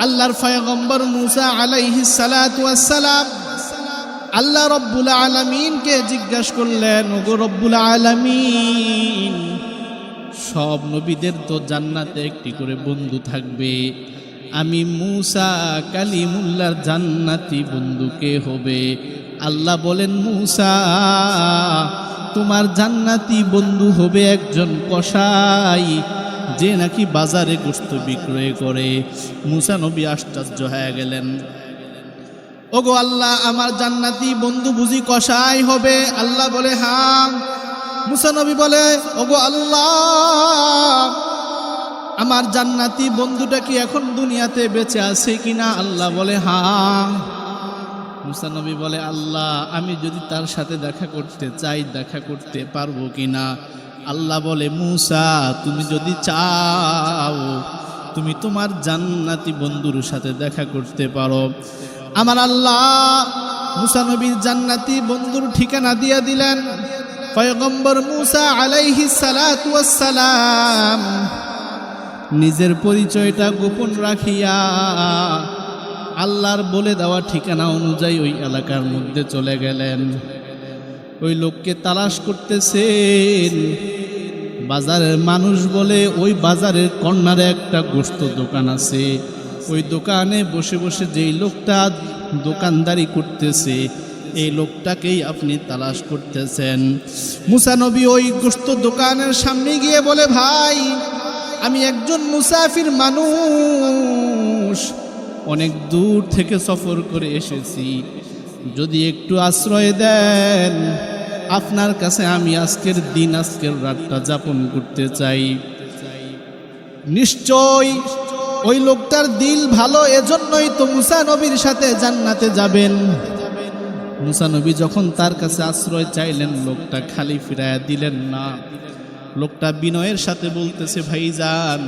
আল্লাহর পয়গম্বর মুসা আলাইহিস সালাতু ওয়াস সালাম আল্লাহ রব্বুল আলামিনকে জিজ্ঞাসা করলেন, ওগো রব্বুল আলামিন, সব নবীদের তো জান্নাতে একটি করে বন্ধু থাকবে, আমি মুসা কালিমুল্লাহর জান্নাতি বন্ধু কে হবে? আল্লাহ বলেন, মুসা, তোমার জান্নাতি বন্ধু হবে একজন কসাই, যে নাকি বাজারে গোশত বিক্রয় করে। মুসা নবী আশ্চর্য হয়ে গেলেন, ওগো আল্লাহ, আমার জান্নাতি বন্ধু বুঝি কসাই হবে? আল্লাহ বলে, হ্যাঁ। মুসা নবী বলে, ওগো আল্লাহ, আমার জান্নাতি বন্ধুটা কি এখন দুনিয়াতে বেঁচে আছে কিনা? আল্লাহ বলে, হ্যাঁ। মুসা নবী বলে, আল্লাহ, আমি যদি তার সাথে দেখা করতে চাই, দেখা করতে পারবো কিনা? আল্লাহ বলে, মুসা, তুমি যদি চাও তুমি তোমার জান্নাতি বন্ধুর সাথে দেখা করতে পারো। আমার আল্লাহ মুসা নবীর জান্নাতি বন্ধুর ঠিকানা দিয়ে দিলেন। পয়গম্বর মুসা আলাইহিস সালাতু ওয়াস সালাম নিজের পরিচয়টা গোপন রাখিয়া আল্লাহর বলে দেওয়া ঠিকানা অনুযায়ী ওই এলাকার মধ্যে চলে গেলেন। ওই লোককে তালাশ করতেছেন। বাজারের মানুষ বলে ওই বাজারের কর্নারে একটা গোশত দোকান আছে, ওই দোকানে বসে বসে যেই লোকটা দোকানদারি করতেছে এই লোকটাকেই আপনি তালাশ করতেছেন। মুসা নবী ওই গোশত দোকানের সামনে গিয়ে বলে, ভাই, আমি একজন মুসাফির মানুষ, অনেক দূর থেকে সফর করে এসেছি, যদি একটু আশ্রয় দেন, আপনার কাছে আমি আজকের দিন, আজকের রাতটা যাপন করতে চাই। নিশ্চয় ওই লোকটার দিল ভালো, এজন্যই তো মুসা নবীর সাথে জান্নাতে যাবেন। মুসা নবী যখন তার কাছে আশ্রয় চাইলেন, লোকটা খালি ফিরাইয়া দিলেন না। লোকটা বিনয়ের সাথে বলতেছে, ভাইজান,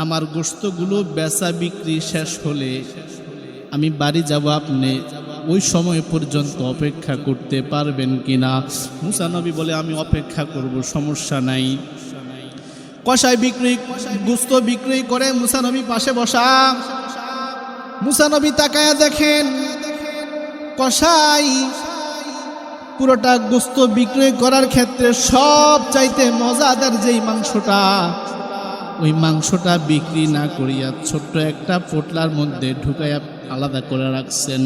আমার গোশতগুলো বেচা বিক্রি শেষ হলে আমি বাড়ি যাব, আপনি ওই সময় পর্যন্ত অপেক্ষা করতে পারবেন কিনা? মুসা নবী বলে, আমি অপেক্ষা করব, সমস্যা নাই। কসাই গোশত বিক্রি করে মুসা নবী পাশে বসা। মুসা নবী তাকায়া দেখেন, কসাই পুরোটা গোশত বিক্রয় করার ক্ষেত্রে সব চাইতে মজাদার যেই মাংসটা, ওই মাংসটা বিক্রি না করিয়া ছোট্ট একটা পোটলার মধ্যে ঢুকাইয়া আলাদা করে রাখছেন।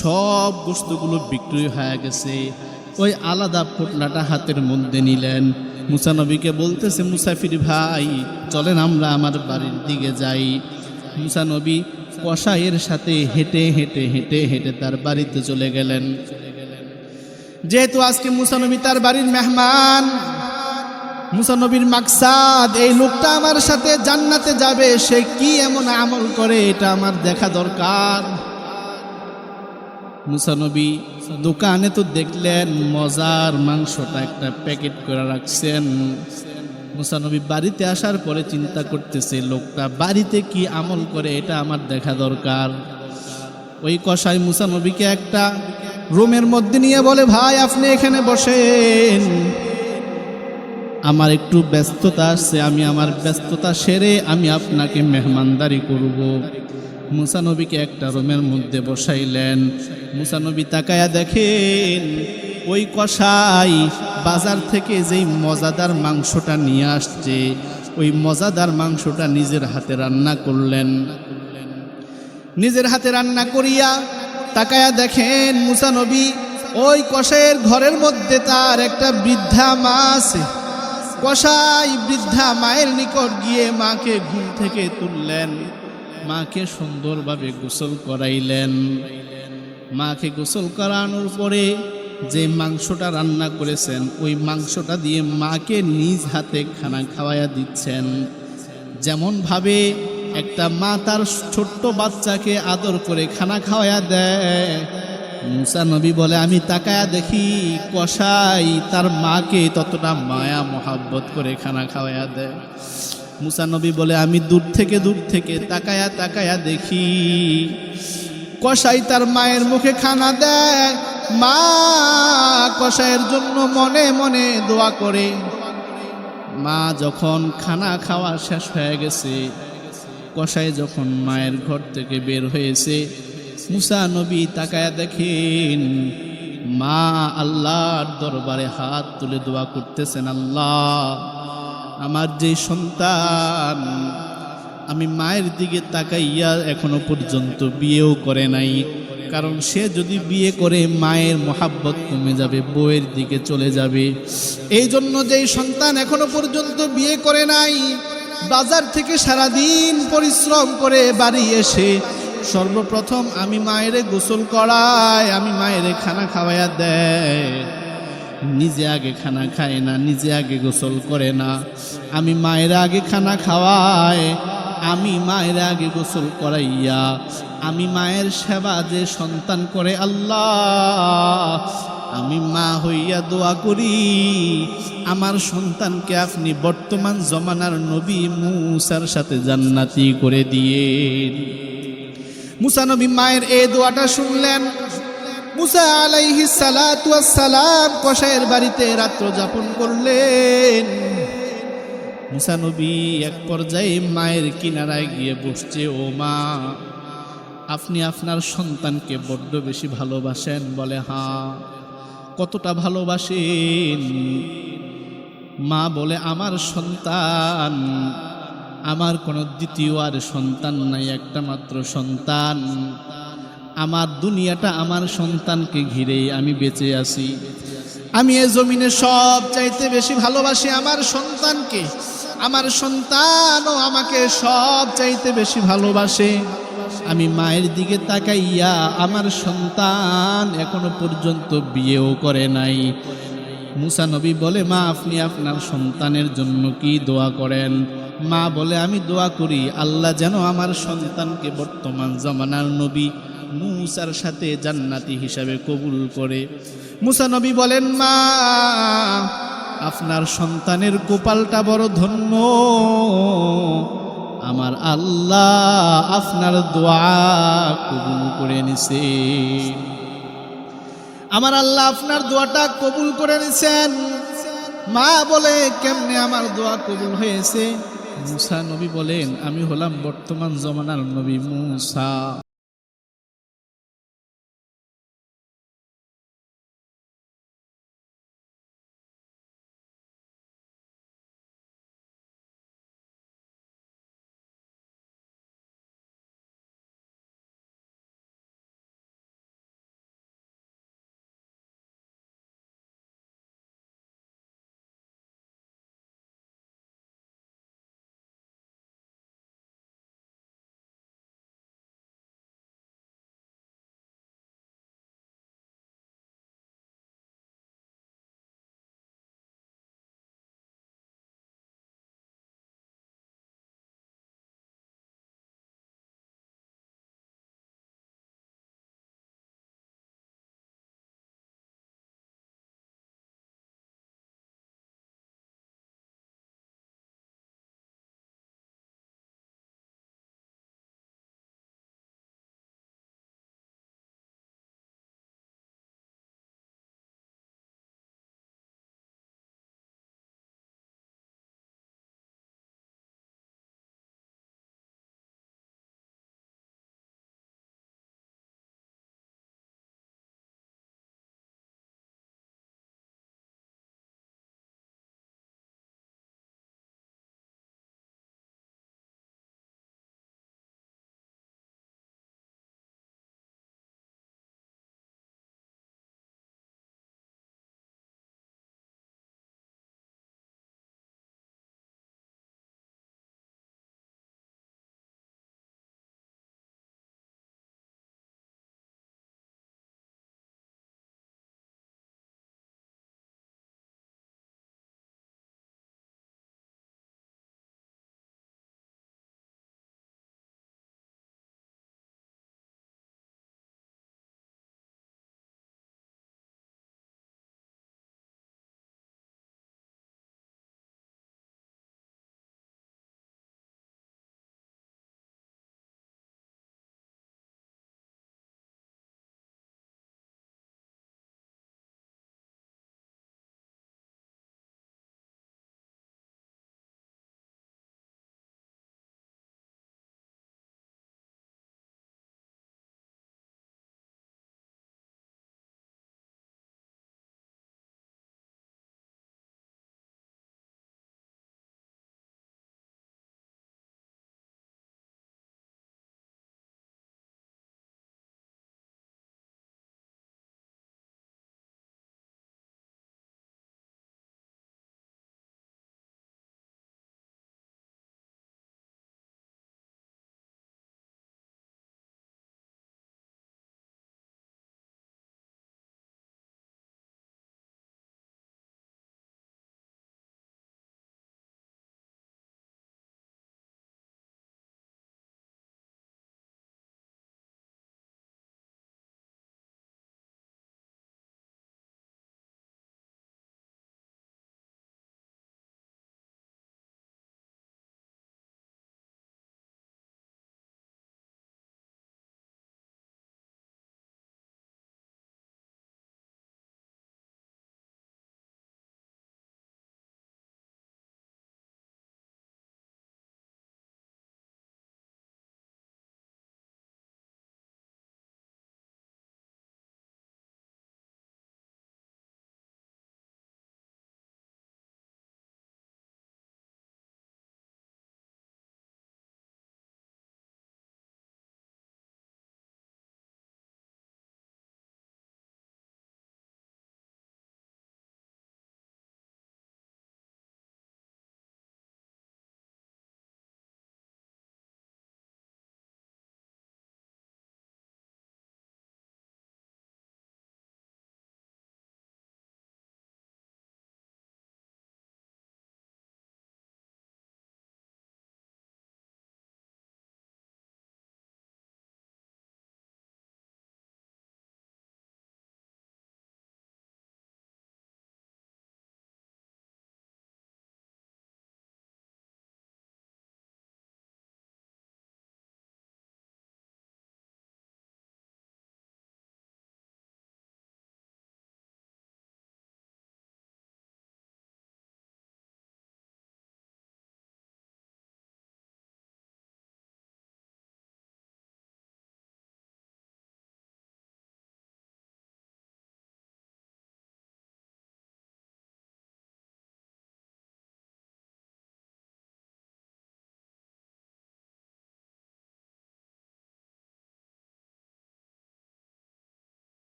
সব গোশতগুলো বিক্রি হয়ে গেছে, ওই আলাদা পোটলাটা হাতের মধ্যে নিলেন। মুসা নবীকে বলতেছে, মুসাফির ভাই, চলেন আমরা আমার বাড়ির দিকে যাই। মুসা নবী কসাইয়ের সাথে হেঁটে হেঁটে হেঁটে হেঁটে তার বাড়িতে চলে গেলেন। যেহেতু আজকে মুসা নবী তার বাড়ির মেহমান, মুসা নবীর মাকসাদ এই লোকটা আমার সাথে জান্নাতে যাবে, সে কি এমন আমল করে এটা আমার দেখা দরকার। মুসা নবী দোকানে তো দেখলেন মজার মাংসটা একটা প্যাকেট করে রাখছেন। মুসা নবী বাড়িতে আসার পরে চিন্তা করতেছে, লোকটা বাড়িতে কি আমল করে এটা আমার দেখা দরকার। ওই কসাই মুসা নবীকে একটা রুমের মধ্যে নিয়ে বলে, ভাই, আপনি এখানে বসেন, আমার একটু ব্যস্ততা আসছে, আমি আমার ব্যস্ততা সেরে আমি আপনাকে মেহমানদারি করব। মুসা নবীকে একটা রুমের মধ্যে বসাইলেন। মুসা নবী তাকায়া দেখেন, ওই কসাই বাজার থেকে যেই মজাদার মাংসটা নিয়ে আসছে, ওই মজাদার মাংসটা নিজের হাতে রান্না করলেন। নিজের হাতে রান্না করিয়া তাকায়া দেখেন, মুসা নবী ওই কসাইয়ের ঘরের মধ্যে তার একটা বৃদ্ধা মা আছে। কসাই বৃদ্ধা মায়ের নিকট গিয়ে মাকে ঘুম থেকে তুললেন, মাকে সুন্দরভাবে গোসল করাইলেন। মাকে গোসল করানোর পরে যে মাংসটা রান্না করেছেন, ওই মাংসটা দিয়ে মাকে নিজ হাতে খানা খাওয়াইয়া দিচ্ছেন। যেমনভাবে একটা মা তার ছোট্ট বাচ্চাকে আদর করে খানা খাওয়াইয়া দেয়, মুসা নবী বলে, আমি তাকায়া দেখি কসাই তার মাকে ততটা মায়া মোহাব্বত করে খানা খাওয়াইয়া দেয়। মুসা নবী বলে, আমি দূর থেকে তাকায়া তাকায়া দেখি কসাই তার মায়ের মুখে খানা দেয়। মা কসাইয়ের জন্য মনে মনে দোয়া করে। মা যখন খানা খাওয়া শেষ হয়ে গেছে, কসাই যখন মায়ের ঘর থেকে বের হয়েছে, মুসা নবী তাকায়া দেখেন মা আল্লাহর দরবারে হাত তুলে দোয়া করতেছেন, আল্লাহ আমার যে সন্তান, আমি মায়ের দিকে তাকাইয়া এখনো পর্যন্ত বিয়েও করে নাই, কারণ সে যদি বিয়ে করে মায়ের মোহাব্বত কমে যাবে, বউয়ের দিকে চলে যাবে। এই জন্য যেই সন্তান এখনো পর্যন্ত বিয়ে করে নাই, বাজার থেকে সারাদিন পরিশ্রম করে বাড়ি এসে সর্বপ্রথম আমি মায়েরে গোসল করাই, আমি মায়েরে খানা খাওয়াইয়া দেয়, নিজে আগে খানা খায় না, নিজে আগে গোসল করে না। আমি মায়ের আগে খানা খাওয়াই, আমি মায়ের আগে গোসল করাইয়া আমি মায়ের সেবা যে সন্তান করে, আল্লাহ আমি মা হইয়া দোয়া করি আমার সন্তানকে আপনি বর্তমান জমানার নবী মুসার সাথে জান্নাতি করে দিয়েন। মুসা নবী মায়ের এই দোয়াটা শুনলেন। মুসা আলাইহিস সালাতু ওয়াস সালাম কসাইয়ের বাড়িতে রাত্র যাপন করলেন। মুসা নবী এক পর্যায়ে মায়ের কিনারায় গিয়ে বসছে। ও মা, আপনি আপনার সন্তানকে বড্ড বেশি ভালোবাসেন? বলে হ্যাঁ। কতটা ভালোবাসেন? মা বলে আমার সন্তান, আমার কোনো দ্বিতীয় আর সন্তান নাই, একটা মাত্র সন্তান। আমার দুনিয়াটা আমার সন্তানকে ঘিরেই আমি বেঁচে আছি। আমি এই জমিনে সব চাইতে বেশি ভালোবাসি আমার সন্তানকে। আমার সন্তানও আমাকে সব চাইতে বেশি ভালোবাসে। আমি মায়ের দিকে তাকাইয়া আমার সন্তান এখনো পর্যন্ত বিয়েও করে নাই। মুসা নবী বলে মা, আপনি আপনার সন্তানের জন্য কি দোয়া করেন? মা বলে আমি দোয়া করি আল্লাহ যেন আমার সন্তানকে বর্তমান জামানার নবী মুসার সাথে জান্নাতি হিসাবে কবুল করে। মুসা নবী বলেন মা, আপনার সন্তানের কপালটা বড় ধন্য, আমার আল্লাহ আপনার দোয়া কবুল করে নিছে। আমার আল্লাহ আপনার দোয়াটা কবুল করে নিছেন। মা বলে কেমনে আমার দোয়া কবুল হয়েছে? মুসা নবী বলেন আমি হলাম বর্তমান জমানার নবী মুসা।